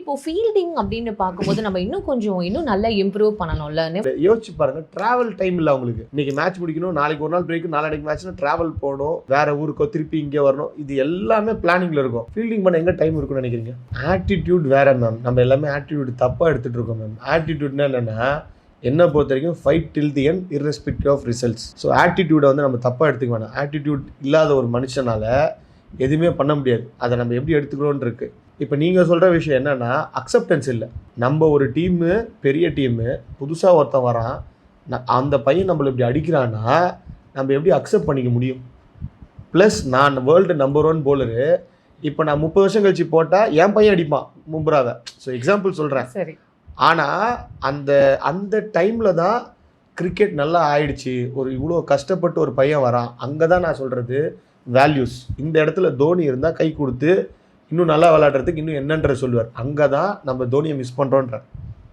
இப்போ ஃபீல்டிங் அப்படின்னு பார்க்கும்போது நம்ம இன்னும் நல்லா இம்ப்ரூவ் பண்ணணும்ல. யோசிச்சு பாருங்க, டிராவல் டைம் இல்லை அவங்களுக்கு. இன்னைக்கு மேட்ச் முடிக்கணும், நாளைக்கு ஒரு நாள் பிரேக், நாளைக்கு மேட்ச்னா டிராவல் போகணும், வேற ஊருக்கோ திருப்பி இங்கே வரணும், இது எல்லாமே பிளானிங்ல இருக்கும். ஃபீல்டிங் பண்ண எங்க டைம் இருக்குன்னு நினைக்கிறீங்க? ஆட்டிடியூட் வேற மேம். நம்ம எல்லாமே ஆட்டிடியூட் தப்பா எடுத்துட்டு இருக்கோம் மேம். ஆட்டிடியூட்னா என்னன்னா, என்ன பொறுத்த வரைக்கும் fight till the end irrespective of results. So ஆட்டிடியூடை வந்து நம்ம தப்பாக எடுத்துக்க வேணாம். ஆட்டிடியூட் இல்லாத ஒரு மனுஷனால எதுவுமே பண்ண முடியாது. அதை நம்ம எப்படி எடுத்துக்கிறோன்னு இருக்கு. இப்போ நீங்கள் சொல்கிற விஷயம் என்னென்னா, அக்செப்டன்ஸ் இல்லை. நம்ம ஒரு டீமு, பெரிய டீமு, புதுசாக ஒருத்தன் வரான், அந்த பையன் நம்மளை இப்படி அடிக்கிறான்னா நம்ம எப்படி அக்செப்ட் பண்ணிக்க முடியும்? ப்ளஸ் நான் வேர்ல்டு நம்பர் 1 போலரு, இப்போ நான் 30 வருஷம் கழிச்சு போட்டால் என் பையன் அடிப்பான் மும்புராவை. ஸோ எக்ஸாம்பிள் சொல்கிறேன். சரி. ஆனால் அந்த டைமில் தான் கிரிக்கெட் நல்லா ஆயிடுச்சு. ஒரு இவ்வளோ கஷ்டப்பட்டு ஒரு பையன் வரான். அங்கே தான் நான் சொல்கிறது வேல்யூஸ். இந்த இடத்துல தோனி இருந்தால் கை கொடுத்து இன்னும் நல்லா விளையாடுறதுக்கு இன்னும் என்னன்ற சொல்லுவார். அங்கே தான் நம்ம தோனியை மிஸ் பண்ணுறோன்ற.